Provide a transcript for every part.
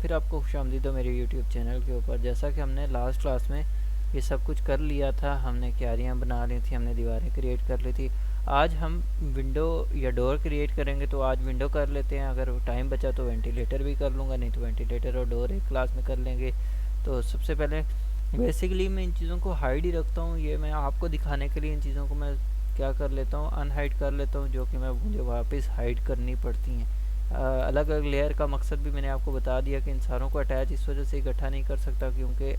फिर आपको खुशामदीद हो मेरे यूट्यूब चैनल के ऊपर। जैसा कि हमने लास्ट क्लास में ये सब कुछ कर लिया था, हमने क्यारियाँ बना ली थी, हमने दीवारें क्रिएट कर ली थी। आज हम विंडो या डोर क्रिएट करेंगे, तो आज विंडो कर लेते हैं। अगर टाइम बचा तो वेंटिलेटर भी कर लूँगा, नहीं तो वेंटिलेटर और डोर एक क्लास में कर लेंगे। तो सबसे पहले बेसिकली मैं इन चीज़ों को हाइड ही रखता हूँ। ये मैं आपको दिखाने के लिए इन चीज़ों को मैं क्या कर लेता हूँ, अनहाइड कर लेता हूँ, जो कि मुझे वापस हाइड करनी पड़ती हैं। अलग अलग लेयर का मकसद भी मैंने आपको बता दिया कि इन सारों को अटैच इस वजह से इकट्ठा नहीं कर सकता, क्योंकि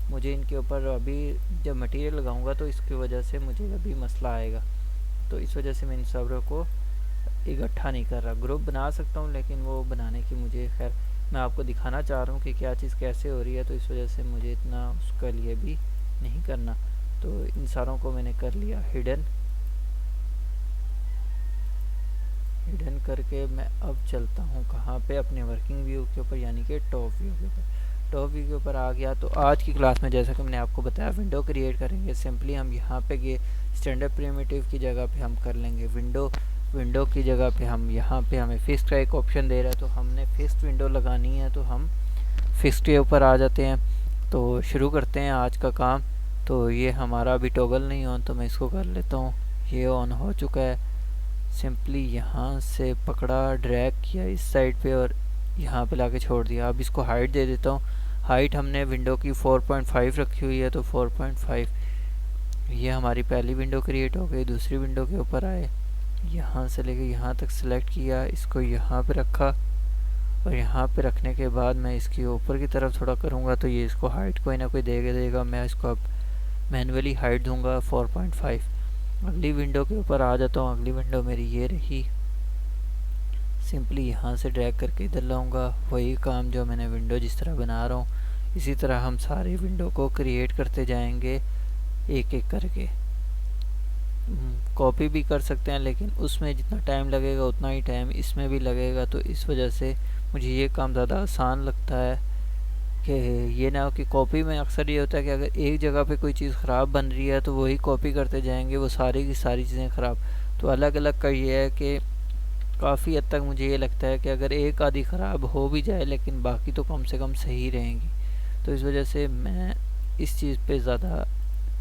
मुझे इनके ऊपर अभी जब मटेरियल लगाऊंगा तो इसकी वजह से मुझे अभी मसला आएगा। तो इस वजह से मैं इन सबरों को इकट्ठा नहीं कर रहा। ग्रुप बना सकता हूँ, लेकिन वो बनाने की मुझे खैर मैं आपको दिखाना चाह रहा हूँ कि क्या चीज़ कैसे हो रही है, तो इस वजह से मुझे इतना उसके लिए भी नहीं करना। तो इन सारों को मैंने कर लिया हिडन करके मैं अब चलता हूँ कहाँ पे, अपने वर्किंग व्यू के ऊपर, यानी कि टॉप व्यू के ऊपर। टॉप व्यू के ऊपर आ गया। तो आज की क्लास में जैसा कि मैंने आपको बताया विंडो क्रिएट करेंगे। सिंपली हम यहाँ पे ये स्टैंडर्ड प्रिमिटिव की जगह पे हम कर लेंगे विंडो की जगह पे हम यहाँ पे हमें फिक्स का एक ऑप्शन दे रहा है, तो हमने फिक्स विंडो लगानी है, तो हम फिक्स के ऊपर आ जाते हैं। तो शुरू करते हैं आज का काम। तो ये हमारा अभी टॉगल नहीं ऑन, तो मैं इसको कर लेता हूँ। ये ऑन हो चुका है। सिंपली यहाँ से पकड़ा, ड्रैग किया इस साइड पे और यहाँ पे लाके छोड़ दिया। अब इसको हाइट दे देता हूँ। हाइट हमने विंडो की 4.5 रखी हुई है, तो 4.5। ये हमारी पहली विंडो क्रिएट हो गई। दूसरी विंडो के ऊपर आए, यहाँ से लेके यहाँ तक सिलेक्ट किया, इसको यहाँ पे रखा और यहाँ पे रखने के बाद मैं इसकी ऊपर की तरफ थोड़ा करूँगा, तो ये इसको हाइट कोई ना कोई देगा। मैं इसको अब मैनुअली हाइट दूंगा 4.5। अगली विंडो के ऊपर आ जाता हूँ। अगली विंडो मेरी ये रही। सिंपली यहाँ से ड्रैग करके इधर लाऊंगा। वही काम जो मैंने विंडो जिस तरह बना रहा हूँ, इसी तरह हम सारी विंडो को क्रिएट करते जाएंगे एक एक करके। कॉपी भी कर सकते हैं, लेकिन उसमें जितना टाइम लगेगा उतना ही टाइम इसमें भी लगेगा। तो इस वजह से मुझे ये काम ज़्यादा आसान लगता है कि ये ना हो कि कॉपी में अक्सर ये होता है कि अगर एक जगह पे कोई चीज़ ख़राब बन रही है तो वही कॉपी करते जाएंगे, वो सारी की सारी चीज़ें ख़राब। तो अलग अलग का ये है कि काफ़ी हद तक मुझे ये लगता है कि अगर एक आधी ख़राब हो भी जाए, लेकिन बाकी तो कम से कम सही रहेंगी। तो इस वजह से मैं इस चीज़ पे ज़्यादा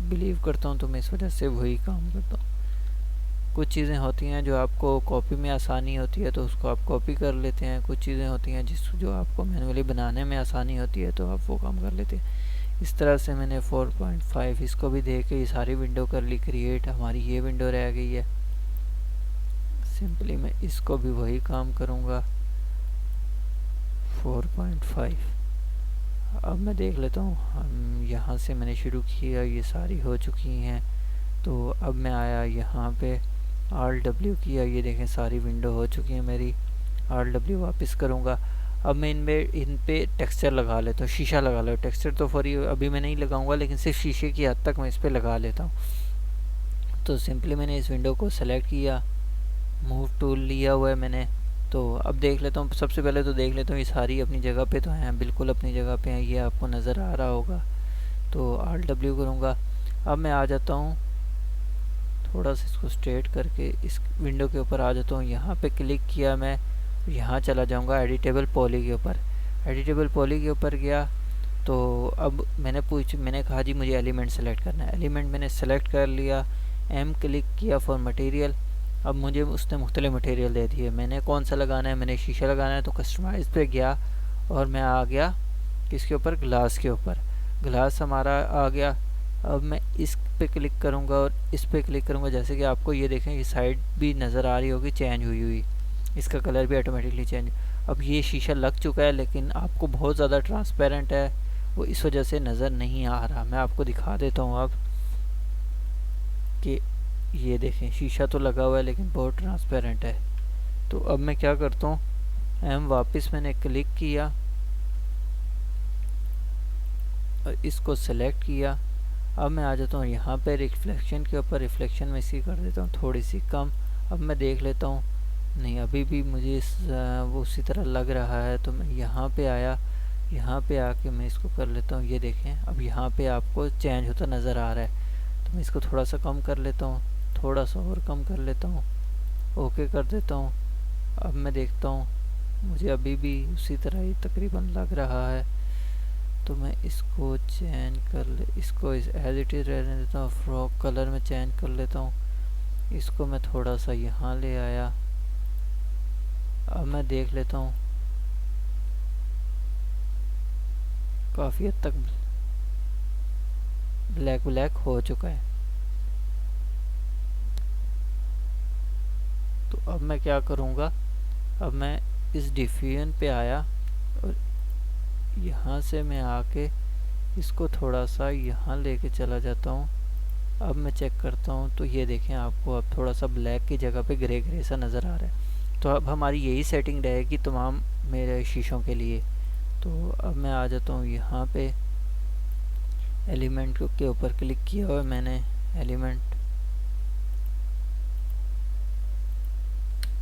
बिलीव करता हूँ, तो मैं इस वजह से वही काम करता हूँ। कुछ चीज़ें होती हैं जो आपको कॉपी में आसानी होती है, तो उसको आप कॉपी कर लेते हैं। कुछ चीज़ें होती हैं जो आपको मैनुअली बनाने में आसानी होती है, तो आप वो काम कर लेते हैं। इस तरह से मैंने 4.5 इसको भी दे के ये सारी विंडो कर ली क्रिएट। हमारी ये विंडो रह गई है। सिंपली मैं इसको भी वही काम करूँगा 4.5। अब मैं देख लेता हूँ, हम यहाँ से मैंने शुरू किया, ये सारी हो चुकी हैं। तो अब मैं आया यहाँ पे Alt+W किया, ये देखें सारी विंडो हो चुकी है मेरी। Alt+W वापस करूँगा। अब मैं इन पे टेक्सचर लगा लेता हूँ, शीशा लगा लो। टेक्सचर तो फॉर अभी मैं नहीं लगाऊंगा, लेकिन सिर्फ शीशे की हद तक मैं इस पे लगा लेता हूँ। तो सिंपली मैंने इस विंडो को सेलेक्ट किया, मूव टूल लिया हुआ है मैंने। तो अब देख लेता हूँ, सबसे पहले तो देख लेता हूँ ये सारी अपनी जगह पे तो हैं, बिल्कुल अपनी जगह पे हैं, ये आपको नज़र आ रहा होगा। तो Alt+W करूँगा। अब मैं आ जाता हूँ, थोड़ा सा इसको स्ट्रेट करके इस विंडो के ऊपर आ जाता हूँ। यहाँ पे क्लिक किया, मैं यहाँ चला जाऊँगा एडिटेबल पॉली के ऊपर। एडिटेबल पॉली के ऊपर गया, तो अब मैंने कहा जी मुझे एलिमेंट सेलेक्ट करना है। एलिमेंट मैंने सेलेक्ट कर लिया, एम क्लिक किया फॉर मटेरियल। अब मुझे उसने मुख्तलिफ मटेरियल दे दिए। मैंने कौन सा लगाना है, मैंने शीशा लगाना है, तो कस्टमाइज पे गया और मैं आ गया किसके ऊपर, ग्लास के ऊपर। ग्लास हमारा आ गया। अब मैं इस पे क्लिक करूँगा और इस पे क्लिक करूँगा। जैसे कि आपको ये देखें, ये साइड भी नज़र आ रही होगी चेंज हुई, इसका कलर भी ऑटोमेटिकली चेंज। अब ये शीशा लग चुका है, लेकिन आपको बहुत ज़्यादा ट्रांसपेरेंट है, वो इस वजह से नज़र नहीं आ रहा। मैं आपको दिखा देता हूँ अब कि ये देखें शीशा तो लगा हुआ है, लेकिन बहुत ट्रांसपेरेंट है। तो अब मैं क्या करता हूँ, एम वापस मैंने क्लिक किया और इसको सेलेक्ट किया। अब मैं आ जाता हूँ यहाँ पे रिफ्लेक्शन के ऊपर। रिफ्लेक्शन में इसकी कर देता हूँ थोड़ी सी कम। अब मैं देख लेता हूँ, नहीं अभी भी मुझे वो उसी तरह लग रहा है। तो मैं यहाँ पे आया, यहाँ पे आके मैं इसको कर लेता हूँ। ये देखें अब यहाँ पे आपको चेंज होता नज़र आ रहा है। तो मैं इसको थोड़ा सा कम कर लेता हूँ, थोड़ा सा और कम कर लेता हूँ, ओके कर देता हूँ। अब मैं देखता हूँ मुझे अभी भी उसी तरह ही तकरीबन लग रहा है। तो मैं इसको चेंज कर ले, इसको एज इट इज़ रहने देता हूँ, फ्रॉक कलर में चेंज कर लेता हूँ। इसको मैं थोड़ा सा यहाँ ले आया। अब मैं देख लेता हूँ काफ़ी हद तक ब्लैक ब्लैक हो चुका है। तो अब मैं क्या करूँगा, अब मैं इस डिफ्यूजन पे आया और यहाँ से मैं आके इसको थोड़ा सा यहाँ लेके चला जाता हूँ। अब मैं चेक करता हूँ तो ये देखें, आपको अब थोड़ा सा ब्लैक की जगह पे ग्रे ग्रे सा नज़र आ रहा है। तो अब हमारी यही सेटिंग रहेगी तमाम मेरे शीशों के लिए। तो अब मैं आ जाता हूँ यहाँ पे, एलिमेंट के ऊपर क्लिक किया हुआ है मैंने, एलिमेंट।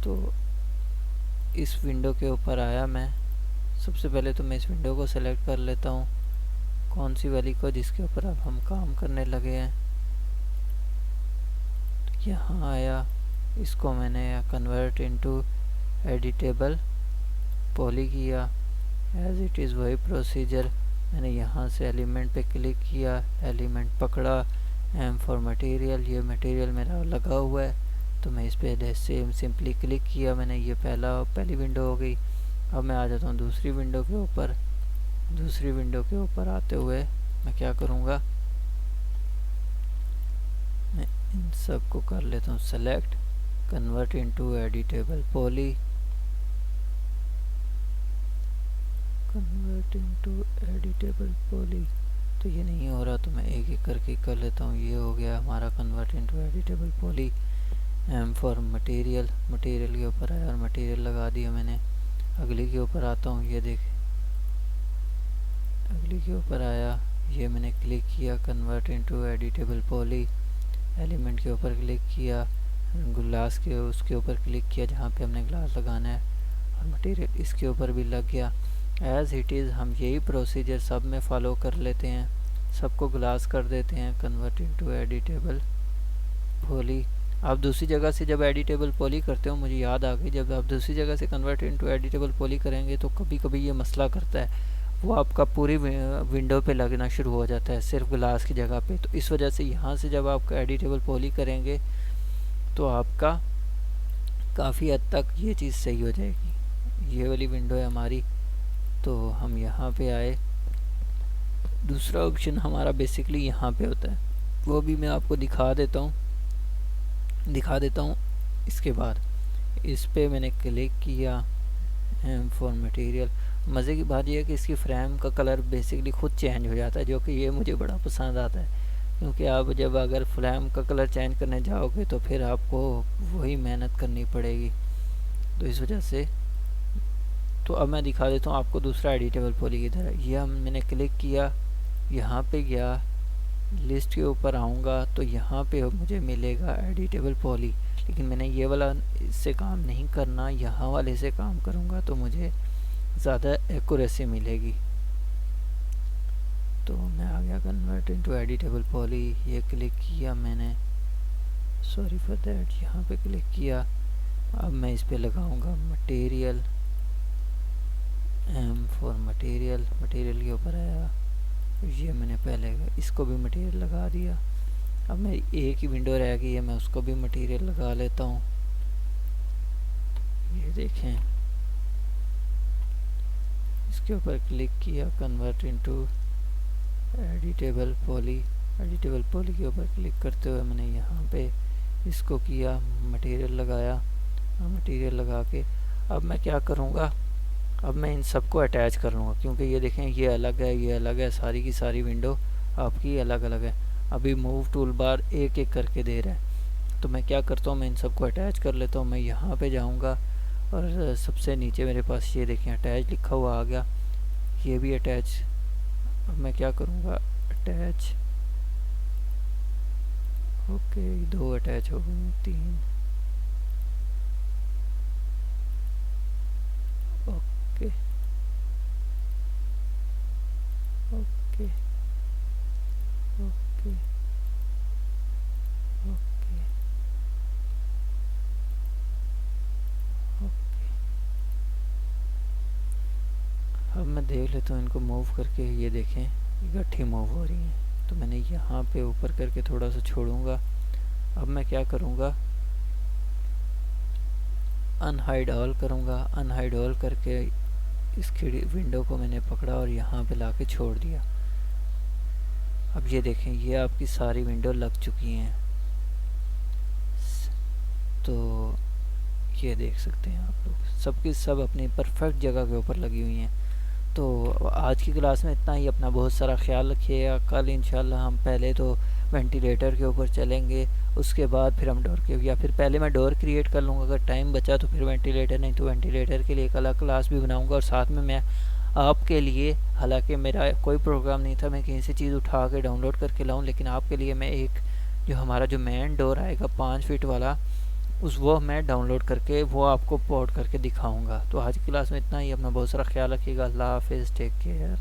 तो इस विंडो के ऊपर आया मैं। सबसे पहले तो मैं इस विंडो को सेलेक्ट कर लेता हूँ, कौन सी वाली को, जिसके ऊपर अब हम काम करने लगे हैं। तो यहाँ आया, इसको मैंने कन्वर्ट इनटू एडिटेबल पॉली किया। एज इट इज़ वही प्रोसीजर, मैंने यहाँ से एलिमेंट पे क्लिक किया, एलिमेंट पकड़ा, एम फॉर मटेरियल, ये मटेरियल मेरा लगा हुआ है। तो मैं इस पे सेम सिंपली क्लिक किया मैंने, ये पहली विंडो हो गई। अब मैं आ जाता हूँ दूसरी विंडो के ऊपर। दूसरी विंडो के ऊपर आते हुए मैं क्या करूँगा, मैं इन सब को कर लेता हूँ select, convert into editable poly, convert into editable poly. तो ये नहीं हो रहा, तो मैं एक एक करके कर लेता हूँ। ये हो गया हमारा convert into editable poly. M for material, material के ऊपर आया और मटेरियल लगा दिया मैंने। अगली के ऊपर आता हूँ, ये देख, अगली के ऊपर आया, ये मैंने क्लिक किया, convert into editable poly. Element के ऊपर क्लिक किया, ग्लास के उसके ऊपर क्लिक किया जहाँ पे हमने ग्लास लगाना है, और मटेरियल इसके ऊपर भी लग गया। एज इट इज़ हम यही प्रोसीजर सब में फॉलो कर लेते हैं, सबको ग्लास कर देते हैं, कन्वर्ट इनटू एडिटेबल पॉली। आप दूसरी जगह से जब एडिटेबल पॉली करते हो, मुझे याद आ गई, जब आप दूसरी जगह से कन्वर्ट इनटू एडिटेबल पॉली करेंगे तो कभी कभी ये मसला करता है, वो आपका पूरी विंडो पे लगना शुरू हो जाता है सिर्फ ग्लास की जगह पे। तो इस वजह से यहाँ से जब आप एडिटेबल पॉली करेंगे तो आपका काफ़ी हद तक ये चीज़ सही हो जाएगी। ये वाली विंडो है हमारी। तो हम यहाँ पे आए, दूसरा ऑप्शन हमारा बेसिकली यहाँ पे होता है, वो भी मैं आपको दिखा देता हूँ। इसके बाद इस पे मैंने क्लिक किया, एम फॉर मटेरियल। मज़े की बात यह है कि इसकी फ्रेम का कलर बेसिकली खुद चेंज हो जाता है, जो कि ये मुझे बड़ा पसंद आता है, क्योंकि आप जब अगर फ्रेम का कलर चेंज करने जाओगे तो फिर आपको वही मेहनत करनी पड़ेगी। तो इस वजह से, तो अब मैं दिखा देता हूँ आपको दूसरा एडिटेबल पॉली की तरह। यह मैंने क्लिक किया, यहाँ पे गया, लिस्ट के ऊपर आऊँगा तो यहाँ पे मुझे मिलेगा एडिटेबल पॉली, लेकिन मैंने ये वाला इससे काम नहीं करना, यहाँ वाले से काम करूँगा तो मुझे ज़्यादा एक्यूरेसी मिलेगी। तो मैं आ गया कन्वर्ट इनटू एडिटेबल पॉली, ये क्लिक किया मैंने, सॉरी फॉर दैट, यहाँ पे क्लिक किया। अब मैं इस पे लगाऊंगा material, M for material, material के ऊपर आया, ये मैंने पहले इसको भी मटेरियल लगा दिया। अब मैं एक ही विंडो रह गई है, मैं उसको भी मटेरियल लगा लेता हूँ। ये देखें, इसके ऊपर क्लिक किया, convert into editable poly, editable poly के ऊपर क्लिक करते हुए मैंने यहाँ पे इसको किया, मटेरियल लगाया। मटेरियल लगा के अब मैं क्या करूँगा, अब मैं इन सबको अटैच कर लूँगा, क्योंकि ये देखें ये अलग है, ये अलग है, सारी की सारी विंडो आपकी अलग अलग है। अभी मूव टूल बार एक एक करके दे रहा है, तो मैं क्या करता हूँ, मैं इन सबको अटैच कर लेता हूँ। मैं यहाँ पे जाऊँगा और सबसे नीचे मेरे पास ये देखें अटैच लिखा हुआ आ गया, ये भी अटैच। अब मैं क्या करूँगा, अटैच, ओके, 2 अटैच हो गए, 3, okay okay okay okay okay पहले तो इनको मूव करके ये देखें इकट्ठी मूव हो रही हैं। तो मैंने यहाँ पे ऊपर करके थोड़ा सा छोड़ूंगा। अब मैं क्या करूँगा, अनहाइड ऑल करूँगा। अनहाइड ऑल करके इस विंडो को मैंने पकड़ा और यहाँ पे लाके छोड़ दिया। अब ये देखें ये आपकी सारी विंडो लग चुकी हैं। तो ये देख सकते हैं आप लोग सबकी सब अपनी परफेक्ट जगह के ऊपर लगी हुई हैं। तो आज की क्लास में इतना ही। अपना बहुत सारा ख्याल रखिएगा। कल इंशाल्लाह हम पहले तो वेंटिलेटर के ऊपर चलेंगे, उसके बाद फिर हम डोर के, या फिर पहले मैं डोर क्रिएट कर लूँगा अगर टाइम बचा तो फिर वेंटिलेटर, नहीं तो वेंटिलेटर के लिए एक अलग क्लास भी बनाऊँगा। और साथ में मैं आपके लिए, हालांकि मेरा कोई प्रोग्राम नहीं था मैं कहीं से चीज़ उठा के डाउनलोड करके लाऊँ, लेकिन आपके लिए मैं एक जो हमारा जो मेन डोर आएगा 5 फीट वाला, वो मैं डाउनलोड करके वो आपको पोर्ट करके दिखाऊंगा। तो आज की क्लास में इतना ही। अपना बहुत सारा ख्याल रखिएगा। अल्लाह हाफिज़, टेक केयर।